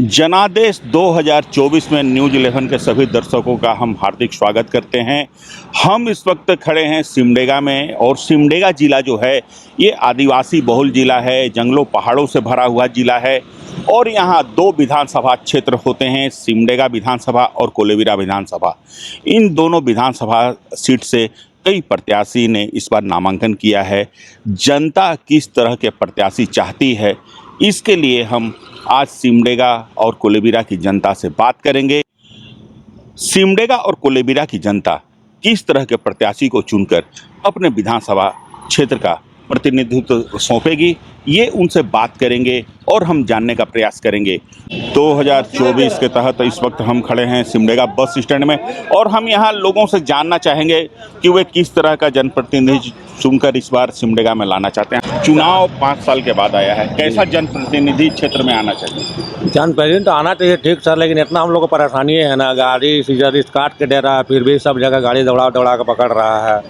जनादेश 2024 में न्यूज़ 11 के सभी दर्शकों का हम हार्दिक स्वागत करते हैं। हम इस वक्त खड़े हैं सिमडेगा में और सिमडेगा ज़िला जो है ये आदिवासी बहुल ज़िला है, जंगलों पहाड़ों से भरा हुआ ज़िला है और यहाँ दो विधानसभा क्षेत्र होते हैं, सिमडेगा विधानसभा और कोलेबिरा विधानसभा। इन दोनों विधानसभा सीट से कई प्रत्याशी ने इस बार नामांकन किया है। जनता किस तरह के प्रत्याशी चाहती है, इसके लिए हम आज सिमडेगा और कोलेबिरा की जनता से बात करेंगे। सिमडेगा और कोलेबिरा की जनता किस तरह के प्रत्याशी को चुनकर अपने विधानसभा क्षेत्र का प्रतिनिधित्व सौंपेगी, ये उनसे बात करेंगे और हम जानने का प्रयास करेंगे। 2024 के तहत इस वक्त हम खड़े हैं सिमडेगा बस स्टैंड में और हम यहाँ लोगों से जानना चाहेंगे कि वे किस तरह का जनप्रतिनिधि चुनकर इस बार सिमडेगा में लाना चाहते हैं। चुनाव 5 साल के बाद आया है, कैसा जनप्रतिनिधि क्षेत्र में आना चाहिए? जनप्रतिनिधि तो आना चाहिए ठीक सर, लेकिन इतना हम लोग को परेशानी है ना, गाड़ी सीजर काट के दे रहा है, फिर भी सब जगह गाड़ी दौड़ा दौड़ा के पकड़ रहा है,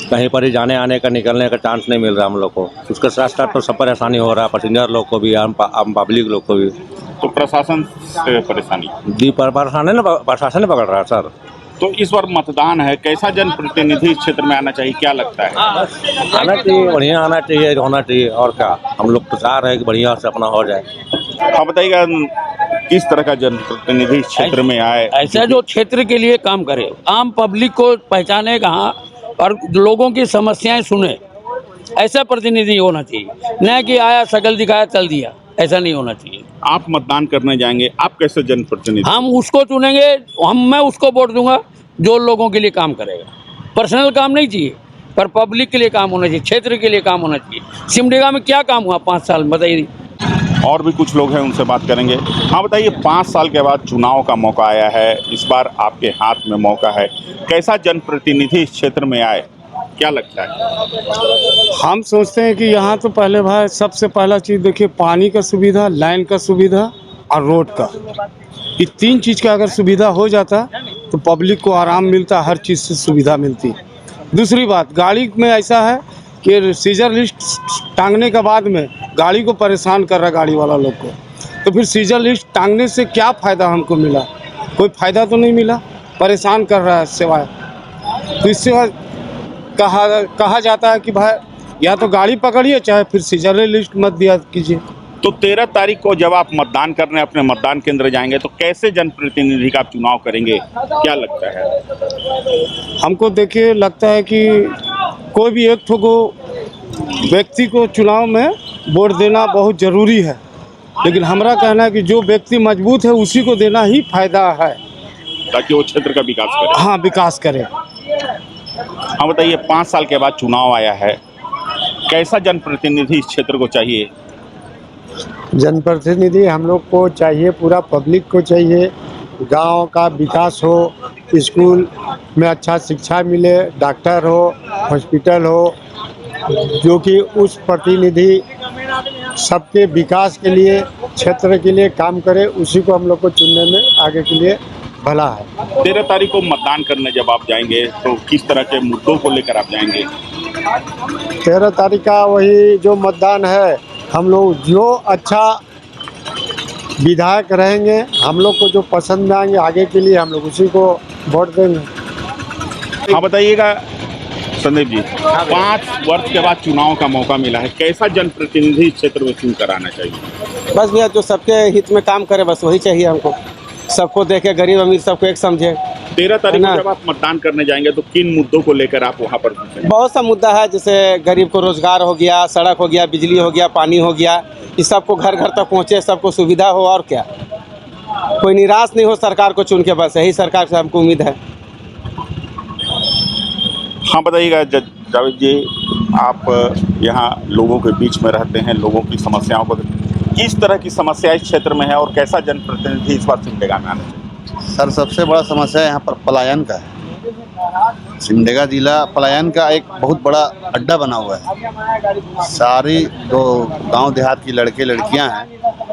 कहीं पर ही जाने आने का निकलने का चांस नहीं मिल रहा हम लोग को। उसके साथ साथ तो सब परेशानी हो रहा है, पैसेंजर लोग को भी, आम पब्लिक लोग को भी। तो प्रशासन से परेशानी जी परेशान है ना, प्रशासन ने पकड़ रहा है सर। तो इस बार मतदान है, कैसा जनप्रतिनिधि क्षेत्र में आना चाहिए, क्या लगता है? आना चाहिए, बढ़िया आना चाहिए, होना चाहिए, और क्या हम लोग तो चाह रहे हैं कि बढ़िया से अपना हो जाए। हाँ बताइएगा, किस तरह का जनप्रतिनिधि क्षेत्र में आए? ऐसा जो क्षेत्र के लिए काम करे, आम पब्लिक को पहचाने कहाँ और लोगों की समस्याएं सुने, ऐसा प्रतिनिधि होना चाहिए। न कि आया शकल दिखाया चल दिया, ऐसा नहीं होना चाहिए। आप मतदान करने जाएंगे, आप कैसे जनप्रतिनिधि? हम उसको चुनेंगे, मैं उसको वोट दूंगा जो लोगों के लिए काम करेगा। पर्सनल काम नहीं चाहिए, पर पब्लिक के लिए काम होना चाहिए, क्षेत्र के लिए काम होना चाहिए। सिमडेगा में क्या काम हुआ 5 साल में, बताइए। और भी कुछ लोग हैं, उनसे बात करेंगे। हाँ बताइए, 5 साल के बाद चुनाव का मौका आया है, इस बार आपके हाथ में मौका है, कैसा जनप्रतिनिधि इस क्षेत्र में आए, क्या लगता है? हम सोचते हैं कि यहाँ तो पहले भाई सबसे पहला चीज़ देखिए, पानी का सुविधा, लाइन का सुविधा और रोड का, ये 3 चीज़ का अगर सुविधा हो जाता तो पब्लिक को आराम मिलता, हर चीज़ से सुविधा मिलती। दूसरी बात, गाड़ी में ऐसा है कि सीजर लिस्ट टांगने के बाद में गाड़ी को परेशान कर रहा गाड़ी वाला लोग को, तो फिर सीजर लिस्ट टांगने से क्या फ़ायदा हमको मिला? कोई फ़ायदा तो नहीं मिला, परेशान कर रहा है सिवाय। तो इससे कहा जाता है कि भाई या तो गाड़ी पकड़िए, चाहे फिर सीजर लिस्ट मत दिया कीजिए। तो 13 तारीख को जब आप मतदान करने अपने मतदान केंद्र जाएंगे तो कैसे जनप्रतिनिधि का आप चुनाव करेंगे, क्या लगता है? हमको देखिए लगता है कि कोई भी एक ठो को व्यक्ति को चुनाव में वोट देना बहुत ज़रूरी है, लेकिन हमारा कहना है कि जो व्यक्ति मजबूत है उसी को देना ही फायदा है, ताकि वो क्षेत्र का विकास करे। हाँ, विकास करे। हाँ बताइए, 5 साल के बाद चुनाव आया है, कैसा जनप्रतिनिधि इस क्षेत्र को चाहिए? जनप्रतिनिधि हम लोग को चाहिए, पूरा पब्लिक को चाहिए, गांव का विकास हो, स्कूल में अच्छा शिक्षा मिले, डॉक्टर हो, हॉस्पिटल हो, जो कि उस प्रतिनिधि सबके विकास के लिए, क्षेत्र के लिए काम करे, उसी को हम लोग को चुनने में आगे के लिए भला है। 13 तारीख को मतदान करने जब आप जाएंगे तो किस तरह के मुद्दों को लेकर आप जाएंगे? 13 तारीख का वही जो मतदान है, हम लोग जो अच्छा विधायक रहेंगे, हम लोग को जो पसंद आएंगे आगे के लिए, हम लोग उसी को वोट देंगे। हाँ बताइएगा संदीप जी, 5 वर्ष के बाद चुनाव का मौका मिला है, कैसा जनप्रतिनिधि क्षेत्र में चुन कर आना चाहिए? बस भैया जो सबके हित में काम करे, बस वही चाहिए हमको। सबको देखे, गरीब अमीर सबको एक समझे। 13 तारीख को जब आप मतदान करने जाएंगे तो किन मुद्दों को लेकर आप वहाँ पर पूछेंगे? बहुत सा मुद्दा है, जैसे गरीब को रोजगार हो गया, सड़क हो गया, बिजली हो गया, पानी हो गया, इस सबको घर घर तक पहुँचे, सबको सुविधा हो, और क्या। कोई निराश नहीं हो सरकार को चुन के, बस यही सरकार से हमको उम्मीद है। हाँ बताइएगा जावेद जी, आप यहाँ लोगों के बीच में रहते हैं, लोगों की समस्याओं को, किस तरह की समस्या इस क्षेत्र में है और कैसा जनप्रतिनिधि इस बार सिमडेगा में आना चाहिए? सर, सबसे बड़ा समस्या यहाँ पर पलायन का है। सिमडेगा जिला पलायन का एक बहुत बड़ा अड्डा बना हुआ है। सारी जो गांव देहात की लड़के लड़कियां हैं,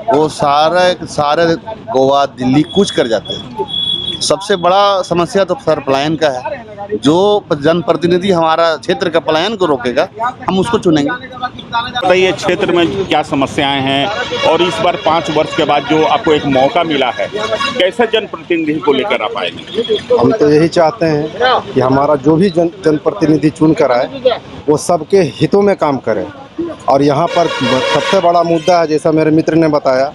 वो सारे गोवा, दिल्ली कूच कर जाते हैं। सबसे बड़ा समस्या तो सर पलायन का है। जो जनप्रतिनिधि हमारा क्षेत्र का पलायन को रोकेगा हम उसको चुनेंगे। बताइए क्षेत्र में क्या समस्याएं हैं और इस बार 5 वर्ष के बाद जो आपको एक मौका मिला है, कैसे जनप्रतिनिधि को लेकर आप आएंगे? हम तो यही चाहते हैं कि हमारा जो भी जनप्रतिनिधि चुन कर आए वो सबके हितों में काम करे। और यहाँ पर सबसे बड़ा मुद्दा है, जैसा मेरे मित्र ने बताया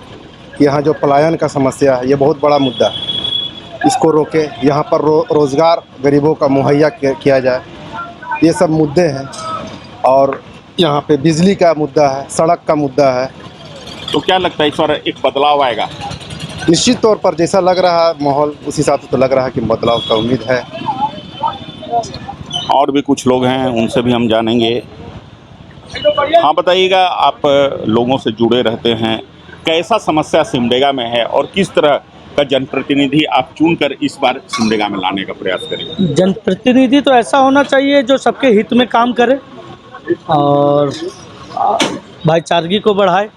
कि यहाँ जो पलायन का समस्या है ये बहुत बड़ा मुद्दा है, इसको रोके, यहाँ पर रोज़गार गरीबों का मुहैया किया जाए, ये सब मुद्दे हैं। और यहाँ पे बिजली का मुद्दा है, सड़क का मुद्दा है। तो क्या लगता है इस बार एक बदलाव आएगा? निश्चित तौर पर जैसा लग रहा है माहौल, उस हिसाब से तो लग रहा है कि बदलाव का उम्मीद है। और भी कुछ लोग हैं, उनसे भी हम जानेंगे। हाँ बताइएगा, आप लोगों से जुड़े रहते हैं, कैसा समस्या सिमडेगा में है और किस तरह का जनप्रतिनिधि आप चुनकर इस बार सिमडेगा में लाने का प्रयास करेंगे? जनप्रतिनिधि तो ऐसा होना चाहिए जो सबके हित में काम करे और भाईचारगी को बढ़ाए।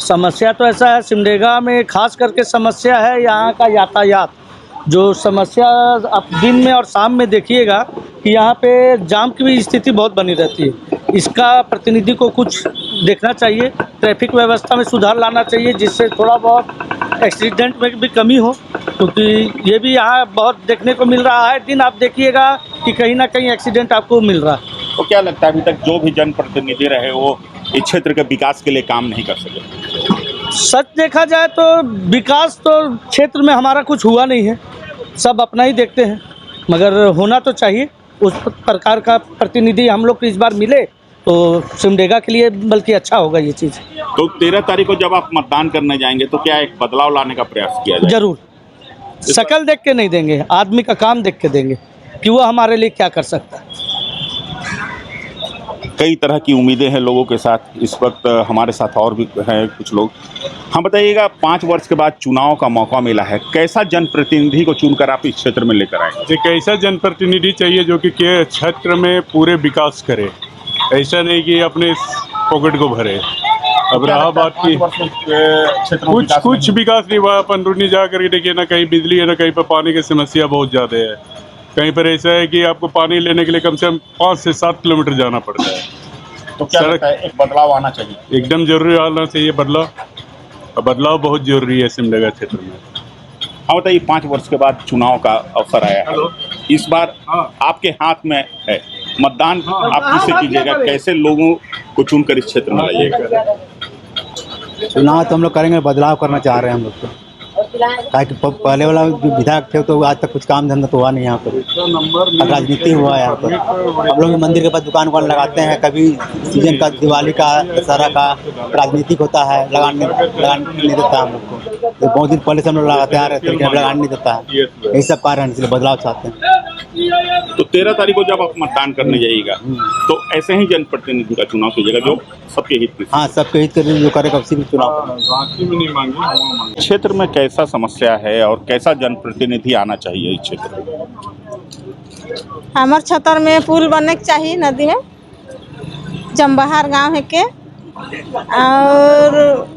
समस्या तो ऐसा है, सिमडेगा में खास करके समस्या है यहाँ का यातायात। जो समस्या आप दिन में और शाम में देखिएगा कि यहाँ पे जाम की भी स्थिति बहुत बनी रहती है। इसका प्रतिनिधि को कुछ देखना चाहिए, ट्रैफिक व्यवस्था में सुधार लाना चाहिए, जिससे थोड़ा बहुत एक्सीडेंट में भी कमी हो, क्योंकि ये भी यहाँ बहुत देखने को मिल रहा है। दिन आप देखिएगा कि कहीं ना कहीं एक्सीडेंट आपको मिल रहा है। तो क्या लगता है अभी तक जो भी जनप्रतिनिधि रहे वो इस क्षेत्र के विकास के लिए काम नहीं कर सके? सच देखा जाए तो विकास तो क्षेत्र में हमारा कुछ हुआ नहीं है, सब अपना ही देखते हैं, मगर होना तो चाहिए। उस प्रकार का प्रतिनिधि हम लोग को इस बार मिले तो सिमडेगा के लिए बल्कि अच्छा होगा ये चीज़। तो 13 तारीख को जब आप मतदान करने जाएंगे तो क्या एक बदलाव लाने का प्रयास किया जाए? जरूर, शकल देख के नहीं देंगे, आदमी का काम देख के देंगे कि वो हमारे लिए क्या कर सकता है। कई तरह की उम्मीदें हैं लोगों के साथ। इस वक्त हमारे साथ और भी हैं कुछ लोग। हाँ बताइएगा, 5 वर्ष के बाद चुनाव का मौका मिला है, कैसा जनप्रतिनिधि को चुनकर आप इस क्षेत्र में लेकर आए? एक ऐसा जनप्रतिनिधि चाहिए जो कि क्षेत्र में पूरे विकास करे, ऐसा नहीं कि अपने पॉकेट को भरे। अब रहा बात की कुछ विकास नहीं हुआ। अपन रूनी जा करके देखिए, ना कहीं बिजली है ना कहीं पर पानी की समस्या बहुत ज़्यादा है। कहीं पर ऐसा है कि आपको पानी लेने के लिए कम से कम 5 से 7 किलोमीटर जाना पड़ता है। तो क्या लगता है एक बदलाव आना चाहिए? एकदम जरूरी आना चाहिए बदलाव बहुत जरूरी है सिमडेगा क्षेत्र में। हाँ बताइए, 5 वर्ष के बाद चुनाव का अवसर आया है, इस बार आपके हाथ में है, मतदान आप किससे कीजिएगा, कैसे लोगों को चुनकर इस क्षेत्र में लाइएगा? चुनाव तो हम लोग करेंगे, बदलाव करना चाह रहे हैं हम लोग तो। ताकि पहले वाला जो विधायक थे तो आज तक कुछ काम धंधा तो हुआ नहीं यहाँ पर, राजनीति हुआ है यहाँ पर। हम लोग मंदिर के पास दुकान लगाते हैं, कभी सीजन का, दिवाली का, दशहरा का राजनीतिक होता है, लगाने नहीं देता हम लोग को। तो बहुत दिन पहले से हम लोग लगाते आ रहे थे, लेकिन अब लगाने नहीं देता है। यही सब कारण है, इसलिए बदलाव चाहते हैं। तो 13 तारीख को जब आप मतदान करने जाइएगा तो ऐसे ही जनप्रतिनिधि का चुनाव कीजिएगा जो सबके हित में। हाँ, सबके हित के लिए जो करेगा उसी में चुनाव। क्षेत्र में कैसा समस्या है और कैसा जनप्रतिनिधि आना चाहिए इस क्षेत्र में? हमार क्षेत्र में पुल बनने के चाहिए, नदी में जमबहार गांव है के, और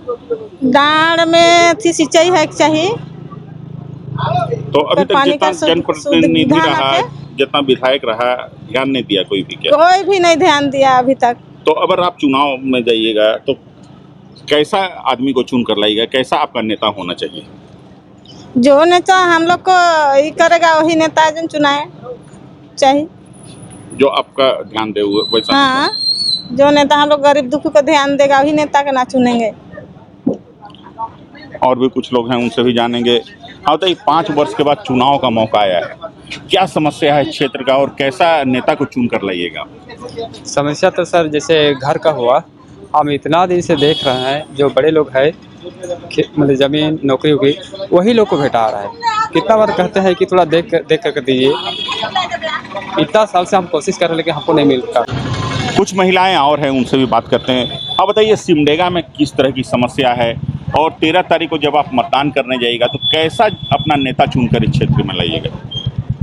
डांड में थी सिंचाई है के चाहिए। तो अभी तक जितना जनप्रतिनिधि रहा, जितना विधायक रहा, ध्यान नहीं दिया कोई भी? क्या कोई भी नहीं ध्यान दिया अभी तक। तो अगर आप चुनाव में जाइएगा तो कैसा आदमी को चुन कर लाइएगा, कैसा आपका नेता होना चाहिए? जो नेता हम लोग को ये करेगा वही नेता जो चुनाए चाहिए, जो आपका ध्यान दे वैसा। हाँ, जो नेता हम लोग गरीब दुखी को ध्यान देगा वही नेता के ना चुनेंगे। और भी कुछ लोग हैं, उनसे भी जानेंगे। हाँ तो 5 वर्ष के बाद चुनाव का मौका आया है, क्या समस्या है क्षेत्र का और कैसा नेता को चुन कर लाइएगा? समस्या तो सर जैसे घर का हुआ, हम इतना दिन से देख रहे हैं, जो बड़े लोग हैं मतलब ज़मीन नौकरी हो गई वही लोग को भेटा रहा है। कितना बार कहते हैं कि थोड़ा देख कर दीजिए, इतना साल से हम कोशिश कर रहे हैं लेकिन हमको नहीं मिलता। कुछ महिलाएं और हैं, उनसे भी बात करते हैं। हाँ बताइए, सिमडेगा में किस तरह की समस्या है और 13 तारीख को जब आप मतदान करने जाइएगा तो कैसा अपना नेता चुनकर इस क्षेत्र में लाइएगा?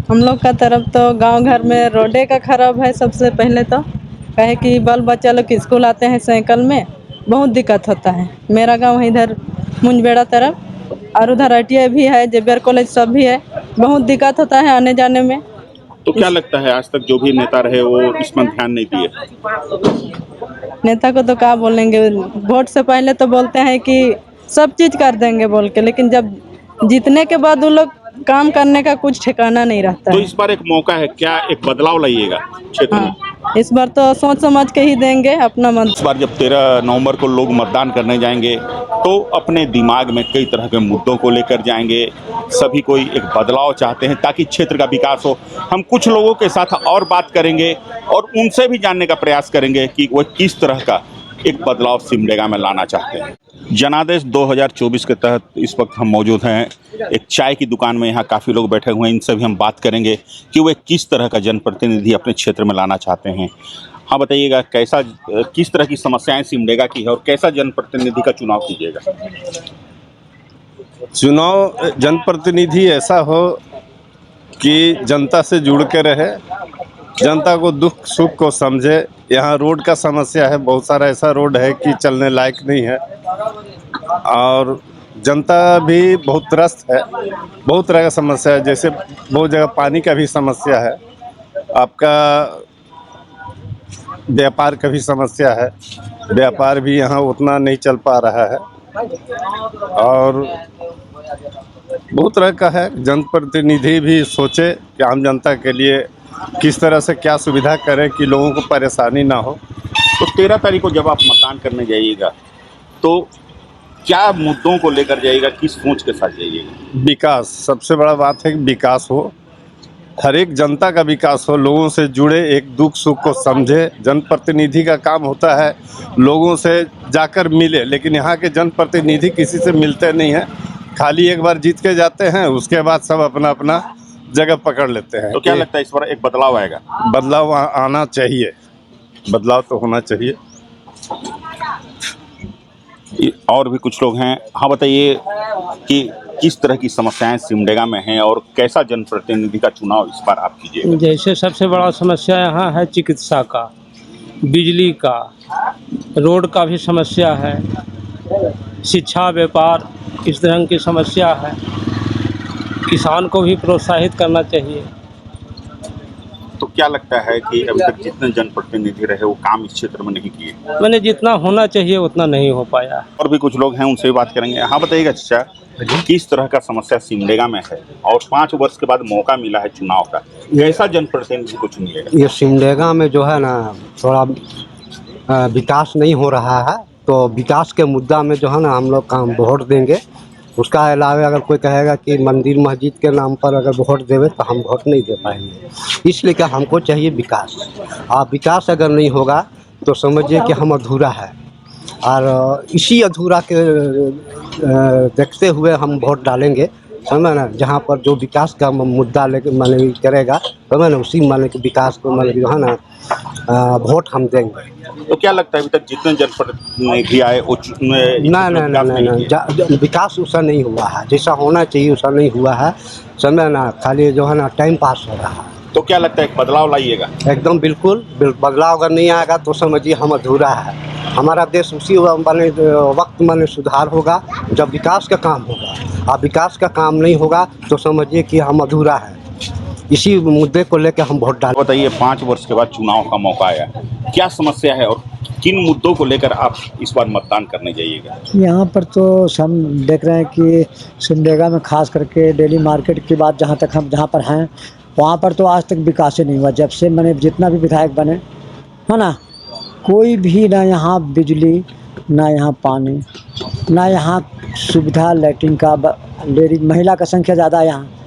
हम लोग का तरफ तो गांव घर में रोडे का खराब है। सबसे पहले तो कहे कि बाल बच्चा लोग स्कूल आते हैं साइकिल में, बहुत दिक्कत होता है। मेरा गांव इधर मुंजबेड़ा तरफ, और उधर ITI भी है, जेबियर कॉलेज सब भी है, बहुत दिक्कत होता है आने जाने में। तो क्या लगता है आज तक जो भी नेता रहे वो इसमें ध्यान नहीं दिए? नेता को तो क्या बोलेंगे, वोट से पहले तो बोलते हैं कि सब चीज़ कर देंगे बोल के, लेकिन जब जीतने के बाद वो लोग काम करने का कुछ ठिकाना नहीं रहता तो है। इस बार एक मौका है, क्या एक बदलाव लाइएगा क्षेत्र में? हाँ, इस बार तो सोच समझ के ही देंगे अपना मत। इस बार जब 13 नवंबर को लोग मतदान करने जाएंगे तो अपने दिमाग में कई तरह के मुद्दों को लेकर जाएंगे। सभी कोई एक बदलाव चाहते हैं ताकि क्षेत्र का विकास हो। हम कुछ लोगों के साथ और बात करेंगे और उनसे भी जानने का प्रयास करेंगे कि वो किस तरह का एक बदलाव सिमडेगा में लाना चाहते हैं। जनादेश 2024 के तहत इस वक्त हम मौजूद हैं एक चाय की दुकान में। यहाँ काफ़ी लोग बैठे हुए हैं, इनसे भी हम बात करेंगे कि वे किस तरह का जनप्रतिनिधि अपने क्षेत्र में लाना चाहते हैं। हाँ बताइएगा, कैसा किस तरह की समस्याएं सिमडेगा की है और कैसा जनप्रतिनिधि का चुनाव कीजिएगा? चुनाव जनप्रतिनिधि ऐसा हो कि जनता से जुड़ के रहे, जनता को दुख सुख को समझे। यहाँ रोड का समस्या है, बहुत सारा ऐसा रोड है कि चलने लायक नहीं है और जनता भी बहुत त्रस्त है। बहुत तरह का समस्या है, जैसे बहुत जगह पानी का भी समस्या है, आपका व्यापार का भी समस्या है, व्यापार भी यहाँ उतना नहीं चल पा रहा है और बहुत तरह का है। जनप्रतिनिधि भी सोचे कि आम जनता के लिए किस तरह से क्या सुविधा करें कि लोगों को परेशानी ना हो। तो 13 तारीख को जब आप मतदान करने जाइएगा तो क्या मुद्दों को लेकर जाइएगा, किस सोच के साथ जाइएगा? विकास सबसे बड़ा बात है कि विकास हो, हर एक जनता का विकास हो, लोगों से जुड़े, एक दुख सुख को समझे। जनप्रतिनिधि का काम होता है लोगों से जाकर मिले, लेकिन यहाँ के जनप्रतिनिधि किसी से मिलते नहीं हैं, खाली एक बार जीत के जाते हैं, उसके बाद सब अपना अपना जगह पकड़ लेते हैं। तो क्या लगता है इस बार एक बदलाव आएगा? बदलाव आना चाहिए, बदलाव तो होना चाहिए। और भी कुछ लोग हैं। हाँ बताइए कि किस तरह की समस्याएं सिमडेगा में हैं और कैसा जनप्रतिनिधि का चुनाव इस बार आप कीजिएगा? जैसे सबसे बड़ा समस्या यहाँ है चिकित्सा का, बिजली का, रोड का भी समस्या है, शिक्षा व्यापार इस तरह की समस्या है। किसान को भी प्रोत्साहित करना चाहिए। तो क्या लगता है कि अभी तक जितने जनप्रतिनिधि रहे वो काम इस क्षेत्र में नहीं किए? मैंने जितना होना चाहिए उतना नहीं हो पाया। और भी कुछ लोग हैं, उनसे भी बात करेंगे। हाँ बताइएगा चाचा, किस तरह का समस्या सिमडेगा में है और 5 वर्ष के बाद मौका मिला है चुनाव का, कैसा जनप्रतिनिधि को चुनिएगा? ये सिमडेगा में जो है ना थोड़ा विकास नहीं हो रहा है, तो विकास के मुद्दा में जो है ना हम लोग काम वोट देंगे। उसका अलावा अगर कोई कहेगा कि मंदिर मस्जिद के नाम पर अगर वोट देवे तो हम वोट नहीं दे पाएंगे। इसलिए कि हमको चाहिए विकास, और विकास अगर नहीं होगा तो समझिए कि हम अधूरा है, और इसी अधूरा के देखते हुए हम वोट डालेंगे, समझे ना। जहाँ पर जो विकास का मुद्दा लेके माने करेगा, समझे ना, उसी माने के विकास को माने जो है ना वोट हम देंगे। तो क्या लगता है अभी तक जितने जनप्रतिनिधि आए वो ना विकास उसका नहीं हुआ है, जैसा होना चाहिए उसका नहीं हुआ है, समझे ना। खाली जो है ना टाइम पास हो रहा है। तो क्या लगता है एक बदलाव लाइएगा? एकदम बिल्कुल बदलाव अगर नहीं आएगा तो समझिए हम अधूरा है। हमारा देश उसी माने वक्त माने सुधार होगा जब विकास का काम होगा, और विकास का काम नहीं होगा तो समझिए कि हम अधूरा है। इसी मुद्दे को लेकर हम वोट डालें। बताइए 5 वर्ष के बाद चुनाव का मौका आया, क्या समस्या है और किन मुद्दों को लेकर आप इस बार मतदान करने जाइएगा? यहाँ पर तो हम देख रहे हैं कि सिमडेगा में खास करके डेली मार्केट की बात जहाँ तक हम जहाँ पर हैं वहाँ पर तो आज तक विकास ही नहीं हुआ। जब से मैंने जितना भी विधायक बने है ना, कोई भी ना यहाँ बिजली, ना यहाँ पानी, ना यहाँ सुविधा लैट्रिन का। लेडीज महिला का संख्या ज़्यादा है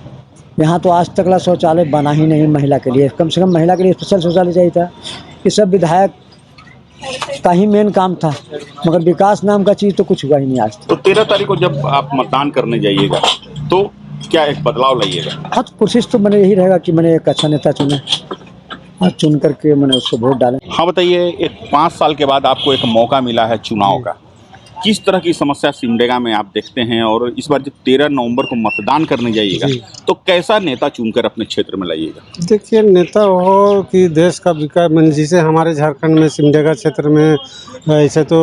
यहाँ तो आज तक शौचालय बना ही नहीं महिला के लिए। कम से कम महिला के लिए स्पेशल शौचालय चाहिए था। ये सब विधायक का ही मेन काम था, मगर विकास नाम का चीज़ तो कुछ हुआ ही नहीं आज तक। तो 13 तारीख को जब आप मतदान करने जाइएगा तो क्या एक बदलाव लाइएगा? हाँ, तो कोशिश तो मैंने यही रहेगा कि मैंने एक अच्छा नेता चुने और चुन करके मैंने उसको वोट डालें। हाँ बताइए, एक 5 साल के बाद आपको एक मौका मिला है चुनाव का, किस तरह की समस्या सिमडेगा में आप देखते हैं और इस बार जब 13 नवंबर को मतदान करने जाइएगा तो कैसा नेता चुनकर अपने क्षेत्र में लाइएगा? देखिए, नेता हो कि देश का विकास, मैंने जिसे हमारे झारखंड में सिमडेगा क्षेत्र में ऐसे तो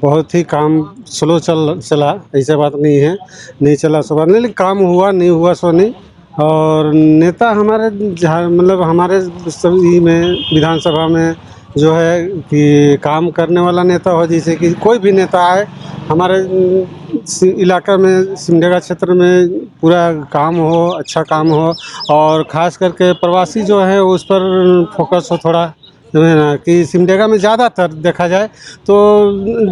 बहुत ही काम स्लो चला, ऐसा बात नहीं है, नहीं चला सो बात नहीं, लेकिन काम हुआ नहीं हुआ सो नहीं, और नेता हमारे मतलब हमारे सभी में विधानसभा में जो है कि काम करने वाला नेता हो, जैसे कि कोई भी नेता आए हमारे इलाका में सिमडेगा क्षेत्र में पूरा काम हो, अच्छा काम हो, और ख़ास करके प्रवासी जो है उस पर फोकस हो थोड़ा, जो है ना कि सिमडेगा में ज़्यादातर देखा जाए तो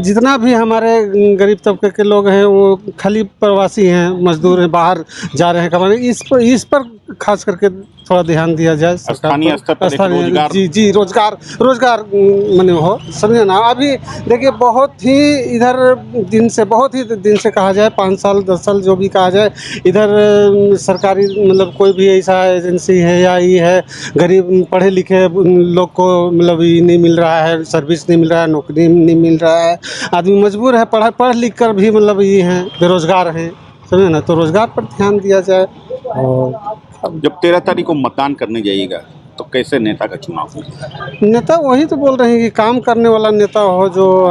जितना भी हमारे गरीब तबके के लोग हैं वो खाली प्रवासी हैं, मजदूर हैं, बाहर जा रहे हैं कमाने। इस पर खास करके थोड़ा ध्यान दिया जाए स्थानीय स्तर पर एक रोजगार। जी रोजगार माने हो, समझे ना। अभी देखिए बहुत ही दिन से कहा जाए 5 साल 10 साल जो भी कहा जाए, इधर सरकारी मतलब कोई भी ऐसा एजेंसी है या ये है, गरीब पढ़े लिखे लोग को मतलब ये नहीं मिल रहा है, सर्विस नहीं मिल रहा है, नौकरी नहीं मिल रहा है। आदमी मजबूर है, पढ़ लिख कर भी मतलब ये हैं, बेरोजगार हैं, समझे ना। तो रोजगार पर ध्यान दिया जाए। और जब 13 तारीख को मतदान करने जाइएगा तो कैसे नेता का चुनाव होगा? नेता वही तो बोल रहे हैं कि काम करने वाला नेता हो, जो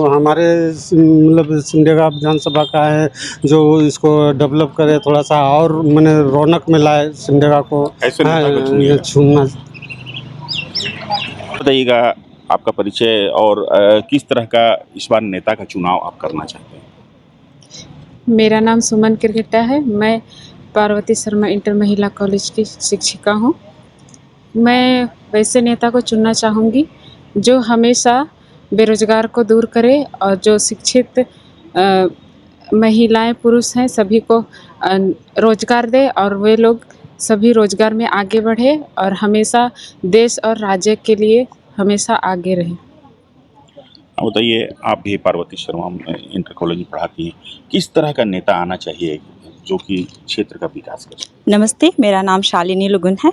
हमारे मतलब सिमडेगा विधानसभा का है, जो इसको डेवलप करे थोड़ा सा और मैंने रौनक में लाए सिमडेगा को। ऐसे नेता को चुनिएगा। चुनना। बताइएगा आपका परिचय और किस तरह का इस बार नेता का चुनाव आप करना चाहते हैं? मेरा नाम सुमन किरगिट्टा है। मैं पार्वती शर्मा इंटर महिला कॉलेज की शिक्षिका हूँ। मैं वैसे नेता को चुनना चाहूँगी जो हमेशा बेरोजगार को दूर करे और जो शिक्षित महिलाएं पुरुष हैं सभी को रोजगार दे, और वे लोग सभी रोजगार में आगे बढ़े और हमेशा देश और राज्य के लिए हमेशा आगे रहे। बताइए, आप भी पार्वती शर्मा इंटर कॉलेज में पढ़ाती हैं, किस तरह का नेता आना चाहिए जो कि क्षेत्र का विकास करे? नमस्ते, मेरा नाम शालिनी लुगुन है।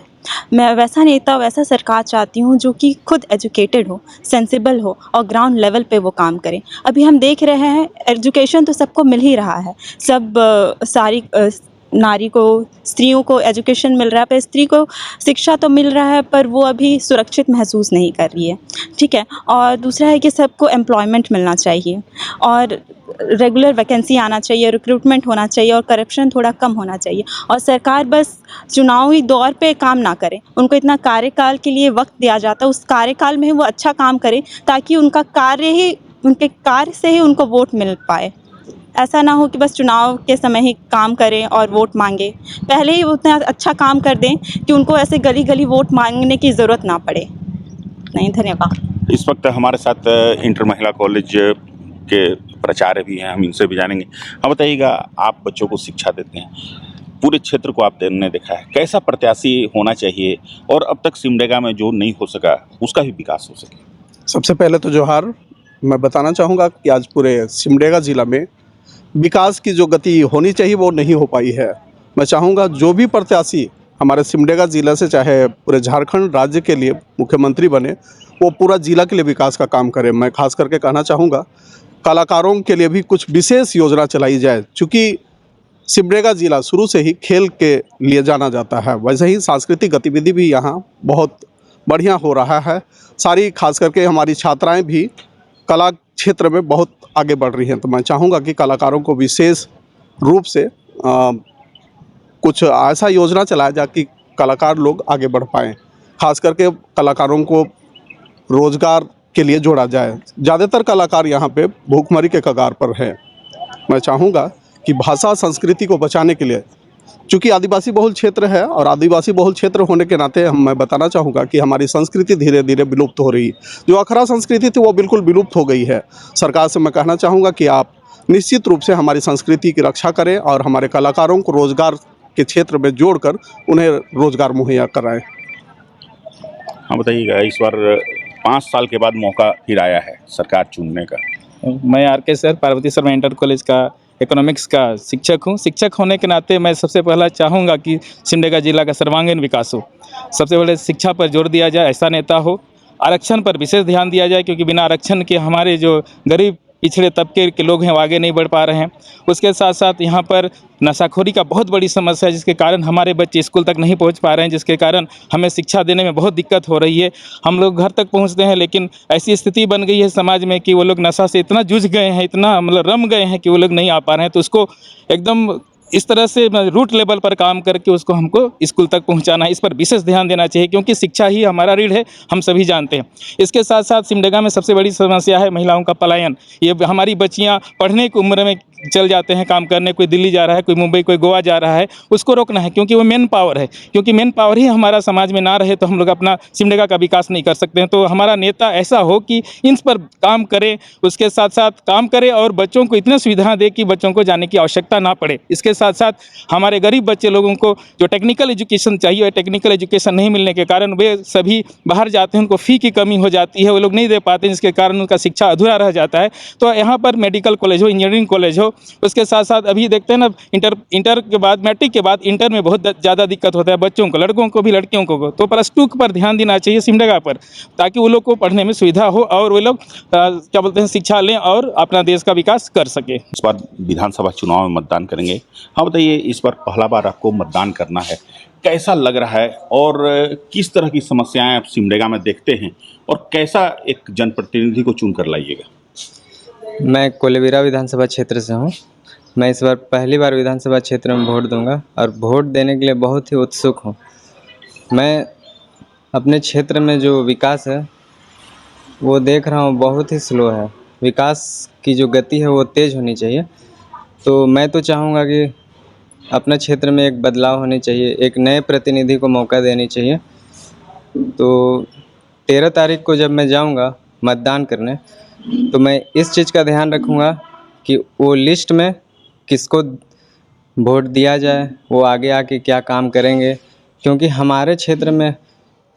मैं वैसा नेता, वैसा सरकार चाहती हूँ जो कि खुद एजुकेटेड हो, सेंसिबल हो और ग्राउंड लेवल पे वो काम करे। अभी हम देख रहे हैं एजुकेशन तो सबको मिल ही रहा है, सारी नारी को, स्त्रियों को एजुकेशन मिल रहा है, पर स्त्री को शिक्षा तो मिल रहा है पर वो अभी सुरक्षित महसूस नहीं कर रही है, ठीक है। और दूसरा है कि सबको एम्प्लॉयमेंट मिलना चाहिए और रेगुलर वैकेंसी आना चाहिए, रिक्रूटमेंट होना चाहिए और करप्शन थोड़ा कम होना चाहिए। और सरकार बस चुनावी दौर पे काम ना करे, उनको इतना कार्यकाल के लिए वक्त दिया जाता है, उस कार्यकाल में ही वो अच्छा काम करे ताकि उनके कार्य से ही उनको वोट मिल पाए। ऐसा ना हो कि बस चुनाव के समय ही काम करें और वोट मांगे, पहले ही उतना अच्छा काम कर दें कि उनको ऐसे गली गली वोट मांगने की ज़रूरत ना पड़े। नहीं, धन्यवाद। इस वक्त हमारे साथ इंटर महिला कॉलेज के प्राचार्य भी हैं, हम इनसे भी जानेंगे। हाँ, बताइएगा, आप बच्चों को शिक्षा देते हैं, पूरे क्षेत्र को आपने देखा है, कैसा प्रत्याशी होना चाहिए और अब तक सिमडेगा में जो नहीं हो सका उसका भी विकास हो सके? सबसे पहले तो जोहार। मैं बताना चाहूँगा कि आज पूरे सिमडेगा ज़िला में विकास की जो गति होनी चाहिए वो नहीं हो पाई है। मैं चाहूँगा जो भी प्रत्याशी हमारे सिमडेगा ज़िला से, चाहे पूरे झारखंड राज्य के लिए मुख्यमंत्री बने, वो पूरा ज़िला के लिए विकास का काम करे। मैं खास करके कहना चाहूँगा कलाकारों के लिए भी कुछ विशेष योजना चलाई जाए। चूँकि सिमडेगा ज़िला शुरू से ही खेल के लिए जाना जाता है, वैसे ही सांस्कृतिक गतिविधि भी यहाँ बहुत बढ़िया हो रहा है। सारी खास करके हमारी छात्राएं भी कला क्षेत्र में बहुत आगे बढ़ रही हैं। तो मैं चाहूँगा कि कलाकारों को विशेष रूप से कुछ ऐसा योजना चलाया जाए कि कलाकार लोग आगे बढ़ पाएँ। खास करके कलाकारों को रोज़गार के लिए जोड़ा जाए। ज़्यादातर कलाकार यहाँ पे भूखमरी के कगार पर है। मैं चाहूँगा कि भाषा संस्कृति को बचाने के लिए, चूँकि आदिवासी बहुल क्षेत्र है और आदिवासी बहुल क्षेत्र होने के नाते मैं बताना चाहूँगा कि हमारी संस्कृति धीरे धीरे विलुप्त हो रही है। जो अखरा संस्कृति थी वो बिल्कुल विलुप्त हो गई है। सरकार से मैं कहना चाहूँगा कि आप निश्चित रूप से हमारी संस्कृति की रक्षा करें और हमारे कलाकारों को रोज़गार के क्षेत्र में जोड़कर उन्हें रोज़गार मुहैया कराएं। हाँ, बताइएगा, इस बार 5 साल के बाद मौका फिर आया है सरकार चुनने का। मैं R K. Sir Parvati Sharma inter college का इकोनॉमिक्स का शिक्षक हूँ। शिक्षक होने के नाते मैं सबसे पहला चाहूँगा कि सिमडेगा जिला का सर्वांगीण विकास हो। सबसे पहले शिक्षा पर जोर दिया जाए, ऐसा नेता हो। आरक्षण पर विशेष ध्यान दिया जाए, क्योंकि बिना आरक्षण के हमारे जो गरीब पिछड़े तबके के लोग हैं वो आगे नहीं बढ़ पा रहे हैं। उसके साथ साथ यहाँ पर नशाखोरी का बहुत बड़ी समस्या है, जिसके कारण हमारे बच्चे स्कूल तक नहीं पहुँच पा रहे हैं, जिसके कारण हमें शिक्षा देने में बहुत दिक्कत हो रही है। हम लोग घर तक पहुँचते हैं, लेकिन ऐसी स्थिति बन गई है समाज में कि वो लोग नशा से इतना जूझ गए हैं, इतना मतलब रम गए हैं कि वो लोग नहीं आ पा रहे हैं। तो उसको एकदम इस तरह से रूट लेवल पर काम करके उसको हमको स्कूल तक पहुंचाना है। इस पर विशेष ध्यान देना चाहिए, क्योंकि शिक्षा ही हमारा रीढ़ है, हम सभी जानते हैं। इसके साथ साथ सिमडेगा में सबसे बड़ी समस्या है महिलाओं का पलायन। ये हमारी बच्चियां पढ़ने की उम्र में चल जाते हैं काम करने, कोई दिल्ली जा रहा है, कोई मुंबई, कोई गोवा जा रहा है, उसको रोकना है, क्योंकि वो मेन पावर है। क्योंकि मेन पावर ही हमारा समाज में ना रहे तो हम लोग अपना सिमडेगा का विकास नहीं कर सकते हैं। तो हमारा नेता ऐसा हो कि इन पर काम करे, उसके साथ साथ काम करे और बच्चों को इतनी सुविधा दे कि बच्चों को जाने की आवश्यकता ना पड़े। इसके साथ साथ हमारे गरीब बच्चे लोगों को जो टेक्निकल एजुकेशन चाहिए, टेक्निकल एजुकेशन नहीं मिलने के कारण वे सभी बाहर जाते हैं, उनको फ़ी की कमी हो जाती है, वो लोग नहीं दे पाते, जिसके कारण उनका शिक्षा अधूरा रह जाता है। तो यहाँ पर मेडिकल कॉलेज हो, इंजीनियरिंग कॉलेज हो, उसके साथ साथ अभी देखते हैं ना इंटर के बाद, मैट्रिक के बाद इंटर में बहुत ज़्यादा दिक्कत होता है बच्चों को, लड़कों को भी लड़कियों को। तो +2 पर ध्यान देना चाहिए सिमडेगा पर, ताकि वो लोग को पढ़ने में सुविधा हो और वे लोग क्या बोलते हैं शिक्षा लें और अपना देश का विकास कर सके। इस बार विधानसभा चुनाव में मतदान करेंगे। हाँ बताइए, इस बार पहला बार आपको मतदान करना है, कैसा लग रहा है और किस तरह की समस्याएं आप सिमडेगा में देखते हैं और कैसा एक जनप्रतिनिधि को चुन कर लाइएगा? मैं कोलेबिरा विधानसभा क्षेत्र से हूँ। मैं इस बार पहली बार विधानसभा क्षेत्र में वोट दूंगा और वोट देने के लिए बहुत ही उत्सुक हूँ। मैं अपने क्षेत्र में जो विकास है वो देख रहा हूँ बहुत ही स्लो है। विकास की जो गति है वो तेज़ होनी चाहिए। तो मैं तो चाहूँगा कि अपने क्षेत्र में एक बदलाव होनी चाहिए, एक नए प्रतिनिधि को मौका देनी चाहिए। तो 13 तारीख को जब मैं जाऊँगा मतदान करने, तो मैं इस चीज़ का ध्यान रखूँगा कि वो लिस्ट में किसको वोट दिया जाए, वो आगे आके क्या काम करेंगे। क्योंकि हमारे क्षेत्र में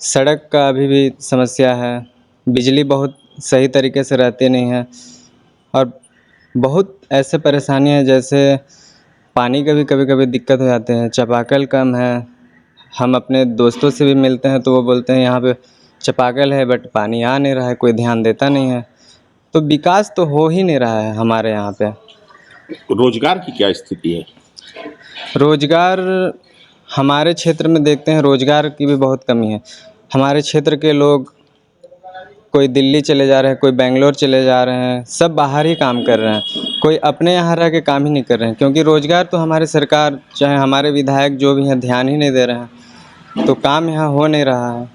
सड़क का अभी भी समस्या है, बिजली बहुत सही तरीके से रहती नहीं है और बहुत ऐसे परेशानी है, जैसे पानी का भी कभी कभी दिक्कत हो जाते हैं, चापाकल कम है। हम अपने दोस्तों से भी मिलते हैं तो वो बोलते हैं यहाँ पे चापाकल है बट पानी आ नहीं रहा है, कोई ध्यान देता नहीं है। तो विकास तो हो ही नहीं रहा है हमारे यहाँ पे। रोजगार की क्या स्थिति है? रोजगार हमारे क्षेत्र में देखते हैं, रोजगार की भी बहुत कमी है। हमारे क्षेत्र के लोग कोई दिल्ली चले जा रहे हैं, कोई बेंगलोर चले जा रहे हैं, सब बाहर ही काम कर रहे हैं, कोई अपने यहाँ रह के काम ही नहीं कर रहे हैं। क्योंकि रोजगार तो हमारे सरकार चाहे हमारे विधायक जो भी हैं ध्यान ही नहीं दे रहे हैं, तो काम यहाँ हो नहीं रहा है।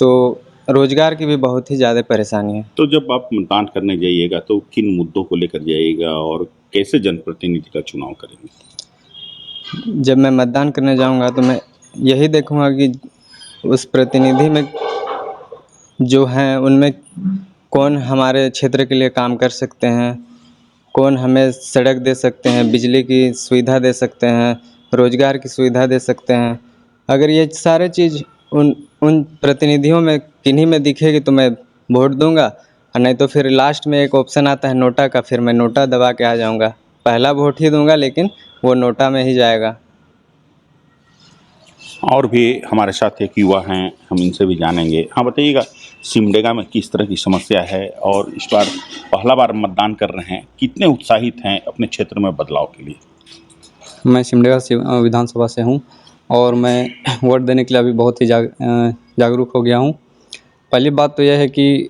तो रोजगार की भी बहुत ही ज़्यादा परेशानी है। तो जब आप मतदान करने जाइएगा तो किन मुद्दों को लेकर जाइएगा और कैसे जनप्रतिनिधि का चुनाव करेंगे? जब मैं मतदान करने जाऊंगा तो मैं यही देखूंगा कि उस प्रतिनिधि में जो हैं उनमें कौन हमारे क्षेत्र के लिए काम कर सकते हैं, कौन हमें सड़क दे सकते हैं, बिजली की सुविधा दे सकते हैं, रोजगार की सुविधा दे सकते हैं। अगर ये सारे चीज़ उन प्रतिनिधियों में किन्हीं में दिखेगी तो मैं वोट दूंगा, और नहीं तो फिर लास्ट में एक ऑप्शन आता है नोटा का, फिर मैं नोटा दबा के आ जाऊंगा। पहला वोट ही दूंगा लेकिन वो नोटा में ही जाएगा। और भी हमारे साथ एक युवा हैं, हम इनसे भी जानेंगे। हाँ बताइएगा, सिमडेगा में किस तरह की समस्या है और इस बार पहला बार मतदान कर रहे हैं, कितने उत्साहित हैं अपने क्षेत्र में बदलाव के लिए? मैं सिमडेगा से विधानसभा से हूँ और मैं वोट देने के लिए अभी बहुत ही जागरूक हो गया हूँ। पहली बात तो यह है कि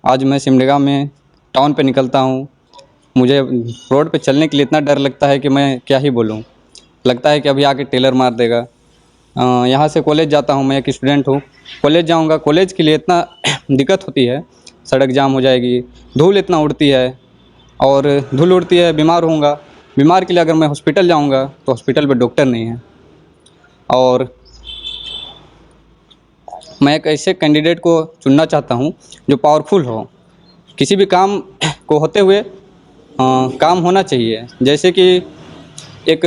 आज मैं सिमडेगा में टाउन पे निकलता हूँ, मुझे रोड पे चलने के लिए इतना डर लगता है कि मैं क्या ही बोलूँ। लगता है कि अभी आके टेलर मार देगा। यहाँ से कॉलेज जाता हूँ, मैं एक स्टूडेंट हूँ, कॉलेज जाऊँगा, कॉलेज के लिए इतना दिक्कत होती है, सड़क जाम हो जाएगी, धूल इतना उड़ती है और धूल उड़ती है, बीमार होऊंगा। बीमार के लिए अगर मैं हॉस्पिटल जाऊँगा तो हॉस्पिटल में डॉक्टर नहीं है। और मैं एक ऐसे कैंडिडेट को चुनना चाहता हूँ जो पावरफुल हो, किसी भी काम को होते हुए काम होना चाहिए। जैसे कि एक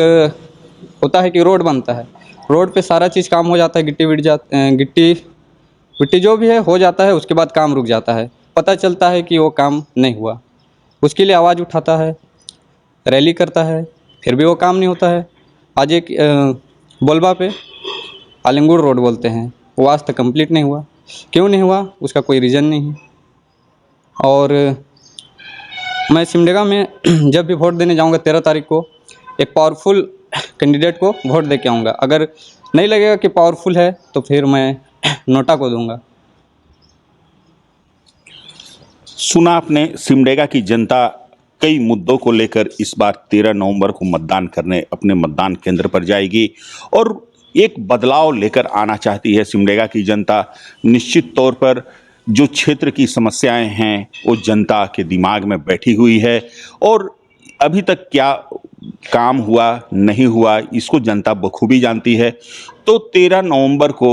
होता है कि रोड बनता है, रोड पे सारा चीज़ काम हो जाता है, गिट्टी जो भी है हो जाता है, उसके बाद काम रुक जाता है, पता चलता है कि वो काम नहीं हुआ। उसके लिए आवाज़ उठाता है, रैली करता है, फिर भी वो काम नहीं होता है। आज एक बोलबा पे आलिंगुड़ रोड बोलते हैं, वो आज तक कंप्लीट नहीं हुआ। क्यों नहीं हुआ उसका कोई रीज़न नहीं है। और मैं सिमडेगा में जब भी वोट देने जाऊंगा 13 तारीख को एक पावरफुल कैंडिडेट को वोट दे के आऊँगा। अगर नहीं लगेगा कि पावरफुल है तो फिर मैं नोटा को दूंगा। सुना आपने, सिमडेगा की जनता कई मुद्दों को लेकर इस बार 13 नवंबर को मतदान करने अपने मतदान केंद्र पर जाएगी और एक बदलाव लेकर आना चाहती है सिमडेगा की जनता। निश्चित तौर पर जो क्षेत्र की समस्याएं हैं वो जनता के दिमाग में बैठी हुई है और अभी तक क्या काम हुआ नहीं हुआ इसको जनता बखूबी जानती है। तो 13 नवंबर को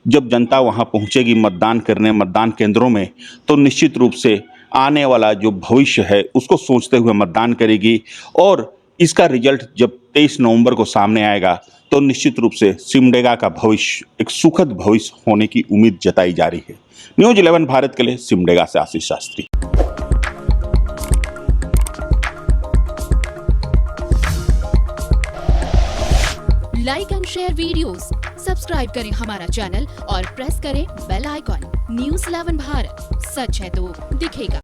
जब जनता वहां पहुंचेगी मतदान करने मतदान केंद्रों में, तो निश्चित रूप से आने वाला जो भविष्य है उसको सोचते हुए मतदान करेगी और इसका रिजल्ट जब 23 नवंबर को सामने आएगा तो निश्चित रूप से सिमडेगा का भविष्य एक सुखद भविष्य होने की उम्मीद जताई जा रही है। न्यूज़ 11 भारत के लिए सिमडेगा से Ashish Shastri. Like and share videos, subscribe करें हमारा चैनल और प्रेस करें बेल आइकॉन। न्यूज़ 11 भारत, सच है तो दिखेगा।